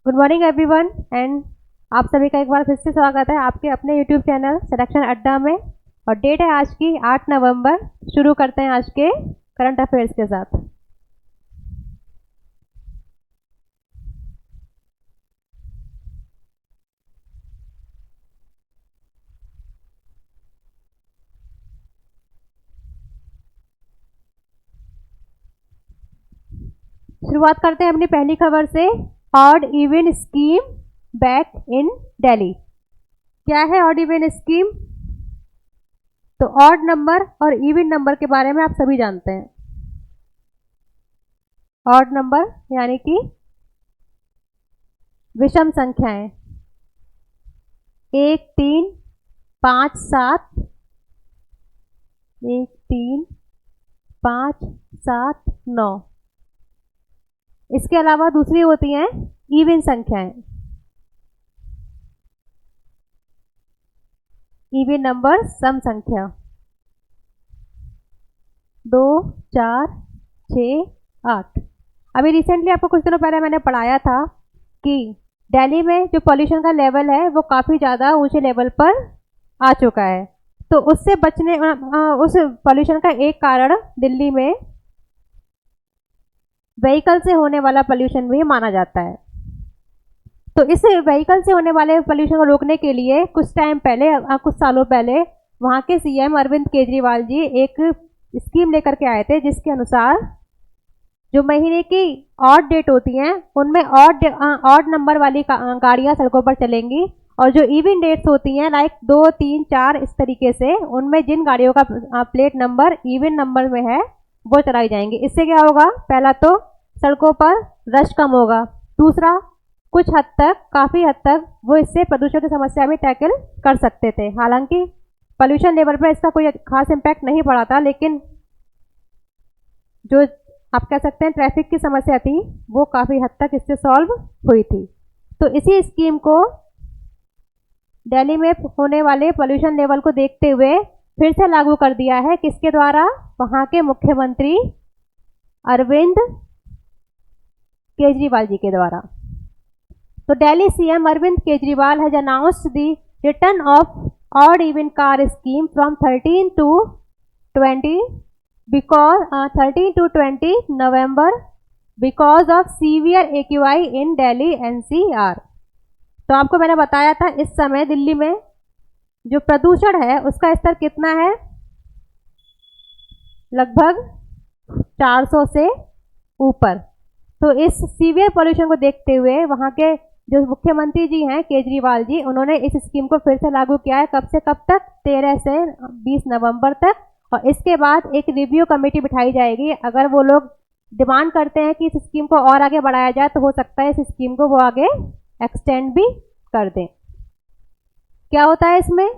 Good morning everyone and आप सभी का एक बार फिर से स्वागत है आपके अपने यूट्यूब चैनल सिलेक्शन अड्डा में। और डेट है आज की 8 नवंबर। शुरू करते हैं आज के करंट अफेयर्स के साथ। शुरुआत करते हैं अपनी पहली खबर से। Odd even scheme back in Delhi. क्या है ऑड इवन स्कीम? तो ऑड नंबर और इवन नंबर के बारे में आप सभी जानते हैं। ऑड नंबर यानी कि विषम संख्याएं, 1 3 5 7, 1 3 5 7 9। इसके अलावा दूसरी होती हैं इवन संख्याएं, इवन नंबर सम संख्या, 2 4 6 8। अभी रिसेंटली आपको कुछ दिनों पहले मैंने पढ़ाया था कि दिल्ली में जो पॉल्यूशन का लेवल है वो काफ़ी ज़्यादा ऊंचे लेवल पर आ चुका है। तो उससे बचने उस पॉल्यूशन का एक कारण दिल्ली में व्हीकल से होने वाला पॉल्यूशन भी माना जाता है। तो इस व्हीकल से होने वाले पॉल्यूशन को रोकने के लिए कुछ टाइम पहले, कुछ सालों पहले वहाँ के सीएम अरविंद केजरीवाल जी एक स्कीम लेकर के आए थे, जिसके अनुसार जो महीने की ऑड डेट होती हैं उनमें ऑड नंबर वाली गाड़ियाँ सड़कों पर चलेंगी, और जो इवन डेट्स होती हैं लाइक 2 3 4 इस तरीके से उनमें जिन गाड़ियों का प्लेट नंबर इवन नंबर में है वो चलाई जाएंगी। इससे क्या होगा? पहला तो सड़कों पर रश कम होगा, दूसरा कुछ हद तक, काफ़ी हद तक वो इससे प्रदूषण की समस्या भी टैकल कर सकते थे। हालांकि पॉल्यूशन लेवल पर इसका कोई खास इम्पैक्ट नहीं पड़ा था, लेकिन जो आप कह सकते हैं ट्रैफिक की समस्या थी वो काफ़ी हद तक इससे सॉल्व हुई थी। तो इसी स्कीम को दिल्ली में होने वाले पॉल्यूशन लेवल को देखते हुए फिर से लागू कर दिया है। किसके द्वारा? वहाँ के मुख्यमंत्री अरविंद केजरीवाल जी के द्वारा। तो Delhi CM Arvind Kejriwal has announced the return of odd even car scheme from 13 to 20 November because of severe AQI in Delhi NCR। तो आपको मैंने बताया था इस समय दिल्ली में जो प्रदूषण है उसका स्तर कितना है, लगभग 400 से ऊपर। तो इस सीवियर पॉल्यूशन को देखते हुए वहाँ के जो मुख्यमंत्री जी हैं केजरीवाल जी, उन्होंने इस स्कीम को फिर से लागू किया है। कब से कब तक? 13 से 20 नवंबर तक। और इसके बाद एक रिव्यू कमेटी बिठाई जाएगी। अगर वो लोग डिमांड करते हैं कि इस स्कीम को और आगे बढ़ाया जाए तो हो सकता है इस स्कीम को वो आगे एक्सटेंड भी कर दें। क्या होता है इसमें?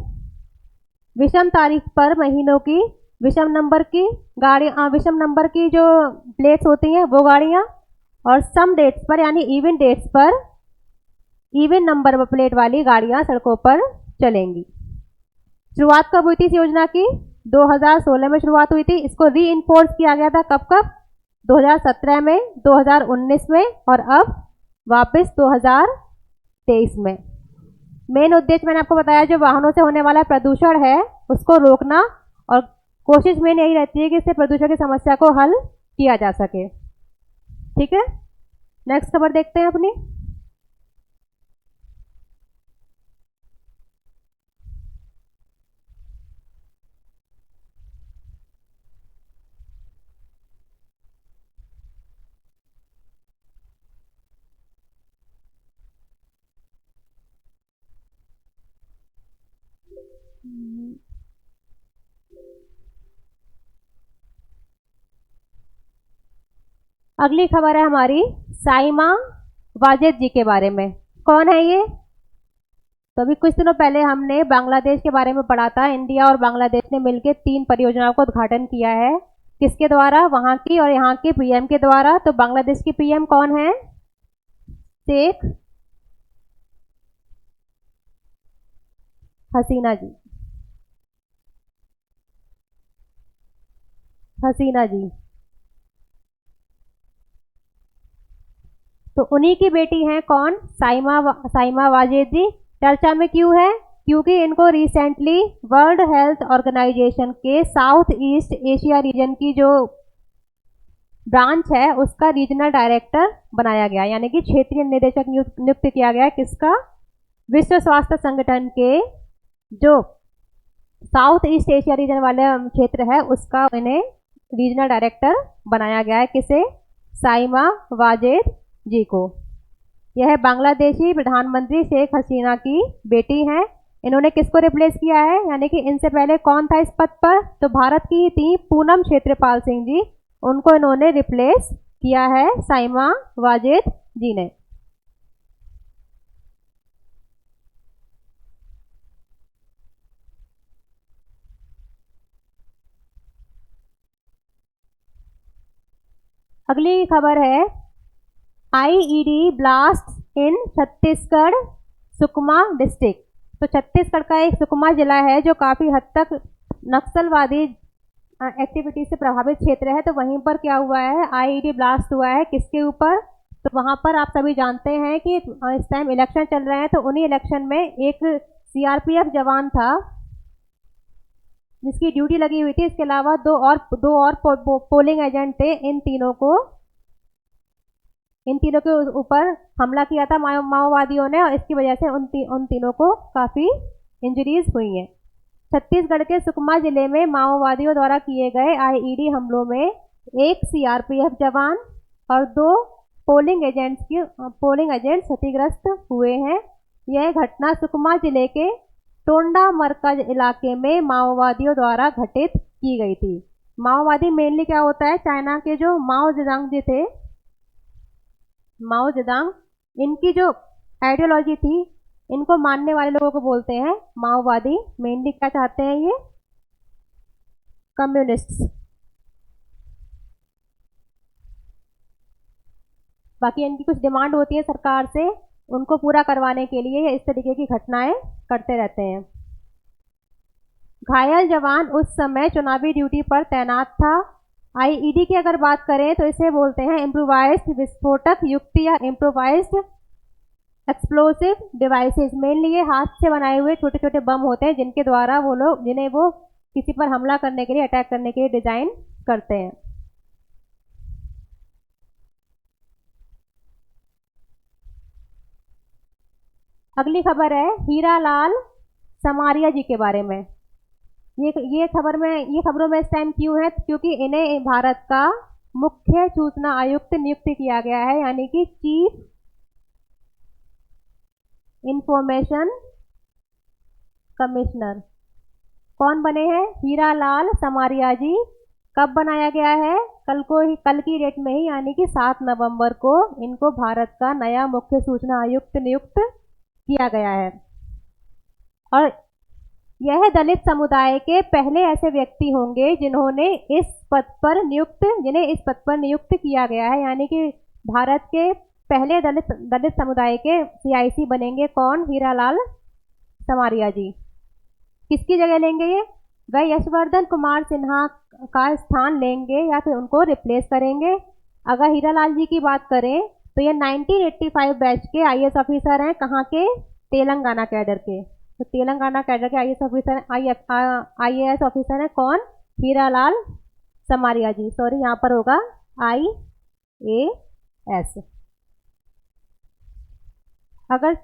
विषम तारीख पर महीनों की विषम नंबर की गाड़ियाँ, विषम नंबर की जो प्लेट्स होती हैं वो गाड़ियाँ, और सम डेट्स पर यानी इवन डेट्स पर इवन नंबर प्लेट वाली गाड़ियाँ सड़कों पर चलेंगी। शुरुआत कब हुई थी इस योजना की? 2016 में शुरुआत हुई थी। इसको री इन्फोर्स किया गया था कब कब? 2017 में, 2019 में, और अब वापस 2023 में। मेन उद्देश्य मैंने आपको बताया, जो वाहनों से होने वाला प्रदूषण है उसको रोकना, और कोशिश मेन यही रहती है कि इससे प्रदूषण की समस्या को हल किया जा सके। ठीक है, नेक्स्ट खबर देखते हैं अपनी। अगली खबर है हमारी साइमा वाजेद जी के बारे में। कौन है ये? तो अभी कुछ दिनों पहले हमने बांग्लादेश के बारे में पढ़ा था। इंडिया और बांग्लादेश ने मिलकर 3 परियोजनाओं का उद्घाटन किया है। किसके द्वारा? वहां की और यहाँ के पीएम के द्वारा। तो बांग्लादेश की पीएम कौन है? शेख हसीना जी। हसीना जी। तो उन्हीं की बेटी हैं कौन? साइमा वाजेद जी। चर्चा में क्यों है? क्योंकि इनको रिसेंटली वर्ल्ड हेल्थ ऑर्गेनाइजेशन के साउथ ईस्ट एशिया रीजन की जो ब्रांच है उसका रीजनल डायरेक्टर बनाया गया, यानी कि क्षेत्रीय निदेशक नियुक्त किया गया। किसका? विश्व स्वास्थ्य संगठन के जो साउथ ईस्ट एशिया रीजन वाले क्षेत्र है उसका इन्हें रीजनल डायरेक्टर बनाया गया है। किसे? साइमा वाजेद जी को। यह बांग्लादेशी प्रधानमंत्री शेख हसीना की बेटी हैं। इन्होंने किसको रिप्लेस किया है? यानी कि इनसे पहले कौन था इस पद पर? तो भारत की ही थी पूनम क्षेत्रपाल सिंह जी, उनको इन्होंने रिप्लेस किया है साइमा वाजेद जी ने। अगली खबर है IED blast in Chhattisgarh Sukma district. तो छत्तीसगढ़ का एक सुकमा जिला है जो काफी हद तक नक्सलवादी एक्टिविटी से प्रभावित क्षेत्र है। तो वहीं पर क्या हुआ है? आईईडी ब्लास्ट हुआ है। किसके ऊपर? तो वहां पर आप सभी जानते हैं कि इस टाइम इलेक्शन चल रहे हैं, तो उन्हीं इलेक्शन में एक सीआरपीएफ जवान था जिसकी ड्यूटी लगी हुई थी। इसके अलावा दो और पोलिंग एजेंट थे। इन तीनों के ऊपर हमला किया था माओवादियों ने, और इसकी वजह से उन तीनों को काफी इंजरीज हुई हैं। छत्तीसगढ़ के सुकमा जिले में माओवादियों द्वारा किए गए आईईडी हमलों में एक सीआरपीएफ जवान और 2 पोलिंग एजेंट्स क्षतिग्रस्त हुए हैं। यह घटना सुकमा जिले के टोंडा मरकज इलाके में माओवादियों द्वारा घटित की गई थी। माओवादी मेनली क्या होता है? चाइना के जो माओ जेडोंग जी थे, माओ जेडोंग, इनकी जो आइडियोलॉजी थी, इनको मानने वाले लोगों को बोलते हैं माओवादी। मेनली क्या चाहते हैं ये? कम्युनिस्ट्स। बाकी इनकी कुछ डिमांड होती है सरकार से, उनको पूरा करवाने के लिए ये इस तरीके की घटनाएं करते रहते हैं। घायल जवान उस समय चुनावी ड्यूटी पर तैनात था। आईईडी की अगर बात करें तो इसे बोलते हैं इम्प्रोवाइज्ड विस्फोटक युक्ति या इम्प्रोवाइज्ड एक्सप्लोसिव डिवाइसेस। मेनली ये हाथ से बनाए हुए छोटे छोटे बम होते हैं जिनके द्वारा जिन्हें वो किसी पर हमला करने के लिए, अटैक करने के लिए डिजाइन करते हैं। अगली खबर है हीरालाल समारिया जी के बारे में। ये खबरों में इस टाइम क्यों है? क्योंकि इन्हें भारत का मुख्य सूचना आयुक्त नियुक्त किया गया है, यानी कि चीफ इंफॉर्मेशन कमिश्नर। कौन बने हैं? हीरालाल समारिया जी। कब बनाया गया है? कल की डेट में ही, यानी कि 7 नवंबर को इनको भारत का नया मुख्य सूचना आयुक्त नियुक्त किया गया है। और यह दलित समुदाय के पहले ऐसे व्यक्ति होंगे जिन्हें इस पद पर नियुक्त किया गया है, यानी कि भारत के पहले दलित समुदाय के सीआईसी बनेंगे कौन? हीरालाल समारिया जी। किसकी जगह लेंगे ये? वह यशवर्धन कुमार सिन्हा का स्थान लेंगे या फिर उनको रिप्लेस करेंगे। अगर हीरालाल जी की बात करें तो ये 1985 बैच के आईएएस ऑफिसर हैं। कहाँ के? तेलंगाना कैडर के। तो तेलंगाना कैडर के आईएएस ऑफिसर हैं कौन? हीरालाल समारिया जी। सॉरी, यहाँ पर होगा IAS। अगर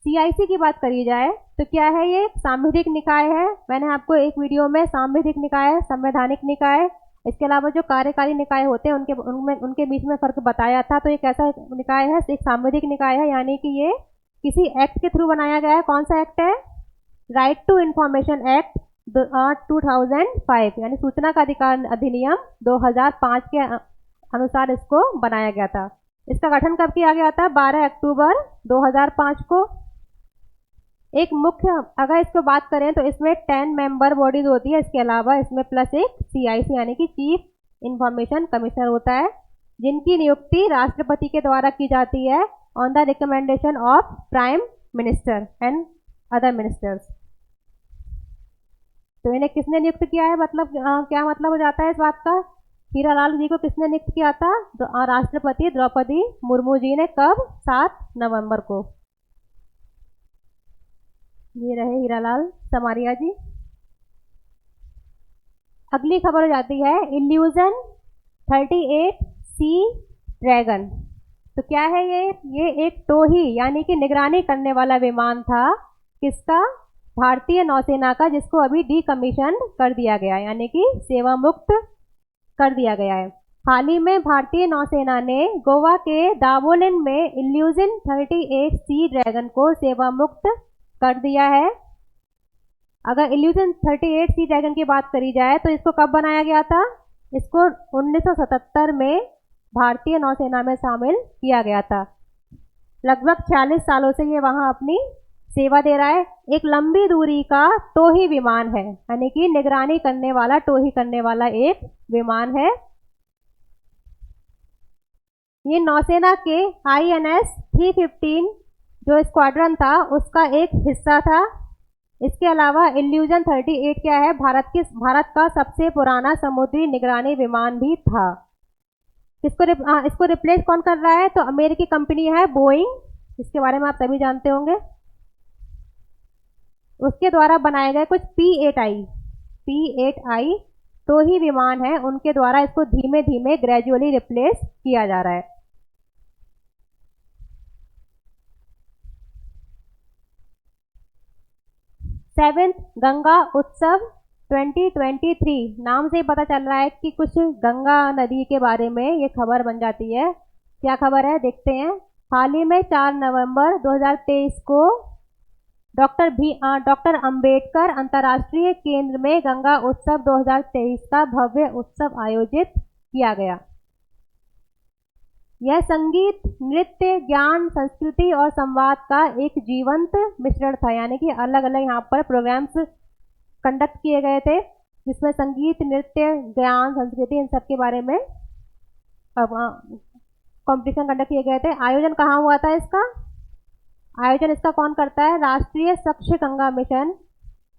सीआईसी की बात करी जाए तो क्या है? ये सांविधिक निकाय है। मैंने आपको एक वीडियो में सांविधिक निकाय, संवैधानिक निकाय, इसके अलावा जो कार्यकारी निकाय होते हैं उनके बीच में फर्क बताया था। तो ये कैसा निकाय है? एक सांविधिक निकाय है, यानी कि ये किसी एक्ट के थ्रू बनाया गया है। कौन सा एक्ट है? राइट टू इंफॉर्मेशन एक्ट 2005, यानी सूचना का अधिकार अधिनियम 2005 के अनुसार इसको बनाया गया था। इसका गठन कब किया गया था? 12 अक्टूबर 2005 को। एक मुख्य, अगर इसको बात करें तो इसमें 10 मेंबर बॉडीज होती है। इसके अलावा इसमें प्लस एक सीआईसी यानी कि चीफ इंफॉर्मेशन कमिश्नर होता है, जिनकी नियुक्ति राष्ट्रपति के द्वारा की जाती है on the recommendation of prime minister and other ministers. तो इन्हें किसने नियुक्त किया है? मतलब क्या मतलब हो जाता है इस बात का? हीरालाल जी को किसने नियुक्त किया था? राष्ट्रपति द्रौपदी मुर्मू जी ने। कब? 7 नवंबर को। ये रहे हीरालाल समारिया जी। अगली खबर हो जाती है इल्यूजन 38 सी ड्रैगन। तो क्या है ये एक टोही यानी कि निगरानी करने वाला विमान था। किसका? भारतीय नौसेना का, जिसको अभी डीकमीशन कर दिया गया यानी कि सेवा मुक्त कर दिया गया है। हाल ही में भारतीय नौसेना ने गोवा के दावोलिन में इल्यूजन 38 सी ड्रैगन को सेवा मुक्त कर दिया है। अगर इल्यूजन 38 सी ड्रैगन की बात करी जाए तो इसको कब बनाया गया था? इसको 1977 में भारतीय नौसेना में शामिल किया गया था। लगभग 46 सालों से ये वहां अपनी सेवा दे रहा है। एक लंबी दूरी का टोही विमान है यानी कि निगरानी करने वाला, टोही करने वाला एक विमान है। ये नौसेना के INS 315 जो स्क्वाड्रन था उसका एक हिस्सा था। इसके अलावा इल्यूजन 38 क्या है? भारत का सबसे पुराना समुद्री निगरानी विमान भी था। इसको रिप्लेस कौन कर रहा है? तो अमेरिकी कंपनी है बोइंग, इसके बारे में आप सभी जानते होंगे। उसके द्वारा बनाए गए कुछ P8I तो ही विमान है, उनके द्वारा इसको धीमे धीमे ग्रेजुअली रिप्लेस किया जा रहा है। सेवेंथ गंगा उत्सव 2023 नाम से पता चल रहा है कि कुछ गंगा नदी के बारे में ये खबर बन जाती है। क्या खबर है देखते हैं। हाल ही में 4 नवंबर 2023 को डॉक्टर अंबेडकर अंतर्राष्ट्रीय केंद्र में गंगा उत्सव 2023 का भव्य उत्सव आयोजित किया गया। यह संगीत, नृत्य, ज्ञान, संस्कृति और संवाद का एक जीवंत मिश्रण था यानी कि अलग अलग यहाँ पर प्रोग्राम्स कंडक्ट किए गए थे जिसमें संगीत, नृत्य, ज्ञान, संस्कृति इन सब के बारे में कंपटीशन कंडक्ट किए गए थे। आयोजन कहाँ हुआ था इसका? आयोजन इसका कौन करता है? राष्ट्रीय स्वच्छ Ganga mission,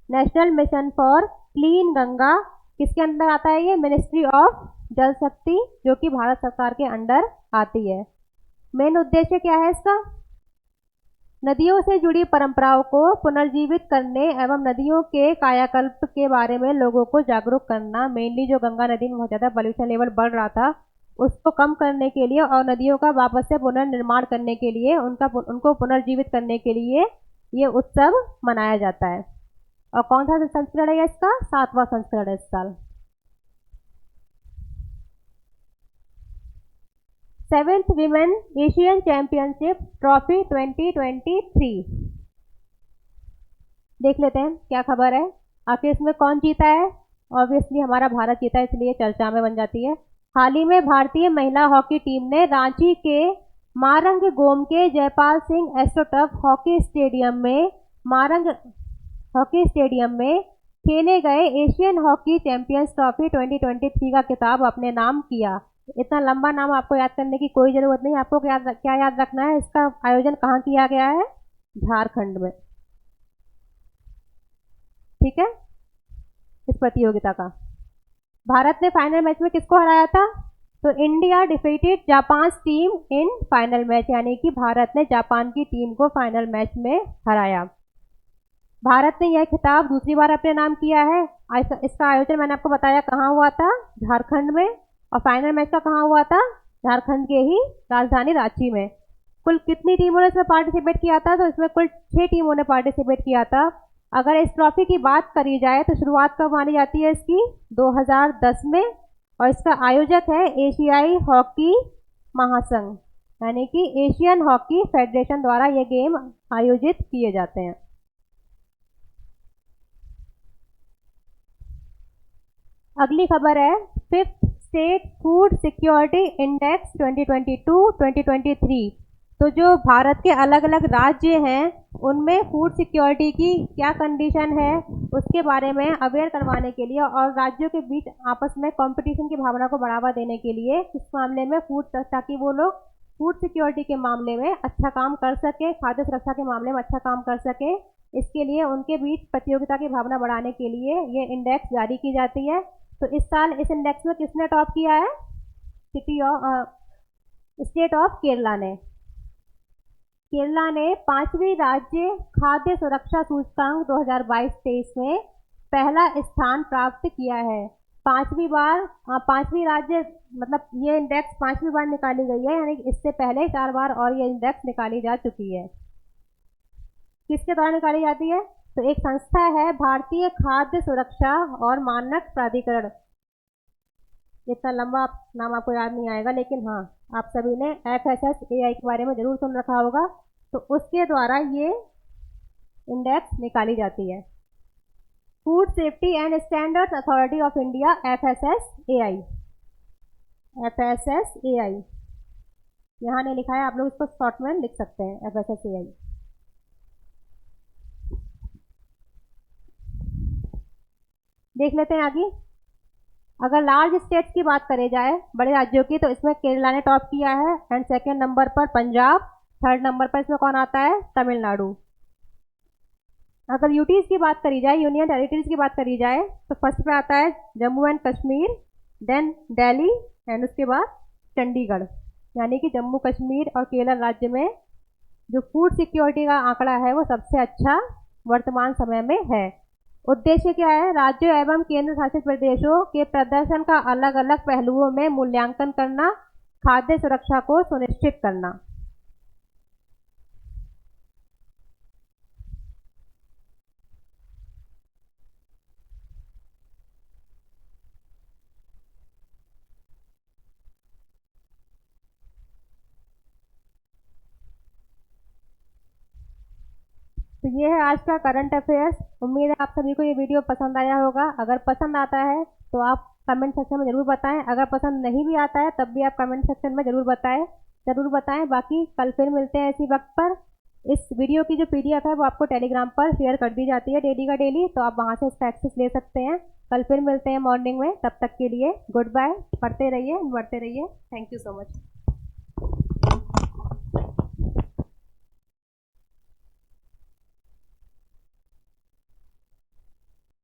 national mission for clean Ganga. किसके अंदर आता है ये? मिनिस्ट्री ऑफ जल शक्ति, जो कि भारत सरकार के अंडर आती है। मेन उद्देश्य क्या है इसका? नदियों से जुड़ी परंपराओं को पुनर्जीवित करने एवं नदियों के कायाकल्प के बारे में लोगों को जागरूक करना। मेनली जो गंगा नदी में बहुत ज़्यादा पॉल्यूशन लेवल बढ़ रहा था उसको कम करने के लिए और नदियों का वापस से पुनर्निर्माण करने के लिए, उनको पुनर्जीवित करने के लिए ये उत्सव मनाया जाता है। और कौन सा संस्करण है इसका? 7वां संस्करण है इस साल। 7th women Asian championship trophy 2023 देख लेते हैं क्या खबर है। आखिर इसमें कौन जीता है? ऑब्वियसली हमारा भारत जीता है, इसलिए चर्चा में बन जाती है। हाल ही में भारतीय महिला हॉकी टीम ने रांची के मारंग गोम के Jaipal Singh astroturf hockey stadium में खेले गए एशियन हॉकी चैंपियंस ट्रॉफी 2023 का खिताब अपने नाम किया। इतना लंबा नाम आपको याद करने की कोई ज़रूरत नहीं। आपको क्या याद रखना है? इसका आयोजन कहाँ किया गया है? झारखंड में। ठीक है। इस प्रतियोगिता का भारत ने फाइनल मैच में किसको हराया था? तो India defeated Japan team in final match, यानी कि भारत ने जापान की टीम को फाइनल मैच में हराया। भारत ने यह खिताब दूसरी बार अपने नाम किया है। इसका आयोजन मैंने आपको बताया कहाँ हुआ था? झारखंड में। और फाइनल मैच का कहाँ हुआ था? झारखंड के ही राजधानी रांची में। कुल कितनी टीमों ने इसमें पार्टिसिपेट किया था? तो इसमें कुल 6 टीमों ने पार्टिसिपेट किया था। अगर इस ट्रॉफी की बात करी जाए तो शुरुआत कब मानी जाती है इसकी? 2010 में। और इसका आयोजक है एशियाई हॉकी महासंघ, यानी कि एशियन हॉकी फेडरेशन द्वारा ये गेम आयोजित किए जाते हैं। अगली खबर है 5th state food security index 2022-2023। तो जो भारत के अलग अलग राज्य हैं उनमें फूड सिक्योरिटी की क्या कंडीशन है उसके बारे में अवेयर करवाने के लिए और राज्यों के बीच आपस में कंपटीशन की भावना को बढ़ावा देने के लिए इस मामले में ताकि वो लोग फूड सिक्योरिटी के मामले में अच्छा काम कर सके, खाद्य सुरक्षा के मामले में अच्छा काम कर सके, इसके लिए उनके बीच प्रतियोगिता की भावना बढ़ाने के लिए ये इंडेक्स जारी की जाती है। तो इस साल इस इंडेक्स में किसने टॉप किया है? स्टेट ऑफ केरला ने। केरला ने 5वीं राज्य खाद्य सुरक्षा सूचकांक 2022-23 में पहला स्थान प्राप्त किया है। 5वीं राज्य मतलब ये इंडेक्स 5वीं बार निकाली गई है, यानी इससे पहले 4 बार और ये इंडेक्स निकाली जा चुकी है। किसके द्वारा निकाली जाती है? तो एक संस्था है भारतीय खाद्य सुरक्षा और मानक प्राधिकरण। इतना लंबा नाम आपको याद नहीं आएगा, लेकिन हाँ आप सभी ने FSSAI के बारे में जरूर सुन रखा होगा। तो उसके द्वारा ये इंडेक्स निकाली जाती है। Food safety and standards authority of India, FSSAI। यहाँ ने लिखा है, आप लोग इसको शॉर्ट में लिख सकते हैं, FSSAI। देख लेते हैं आगे। अगर लार्ज स्टेट्स की बात करी जाए, बड़े राज्यों की, तो इसमें केरला ने टॉप किया है एंड सेकेंड नंबर पर पंजाब, थर्ड नंबर पर इसमें कौन आता है? तमिलनाडु। अगर यूटीज की बात करी जाए, यूनियन टेरिटरीज की बात करी जाए, तो फर्स्ट पे आता है Jammu and Kashmir, then Delhi and उसके बाद चंडीगढ़। यानी कि जम्मू कश्मीर और केरल राज्य में जो फूड सिक्योरिटी का आंकड़ा है वो सबसे अच्छा वर्तमान समय में है। उद्देश्य क्या है? राज्यों एवं केंद्र शासित प्रदेशों के प्रदर्शन का अलग अलग पहलुओं में मूल्यांकन करना, खाद्य सुरक्षा को सुनिश्चित करना। तो ये है आज का करंट अफेयर्स। उम्मीद है आप सभी को ये वीडियो पसंद आया होगा। अगर पसंद आता है तो आप कमेंट सेक्शन में ज़रूर बताएं। अगर पसंद नहीं भी आता है तब भी आप कमेंट सेक्शन में ज़रूर बताएं। बाकी कल फिर मिलते हैं इसी वक्त पर। इस वीडियो की जो PDF है वो आपको टेलीग्राम पर शेयर कर दी जाती है डेली का डेली, तो आप वहाँ से इसका एक्सेस ले सकते हैं। कल फिर मिलते हैं मॉर्निंग में। तब तक के लिए गुड बाय। पढ़ते रहिए, बढ़ते रहिए। Thank you so much.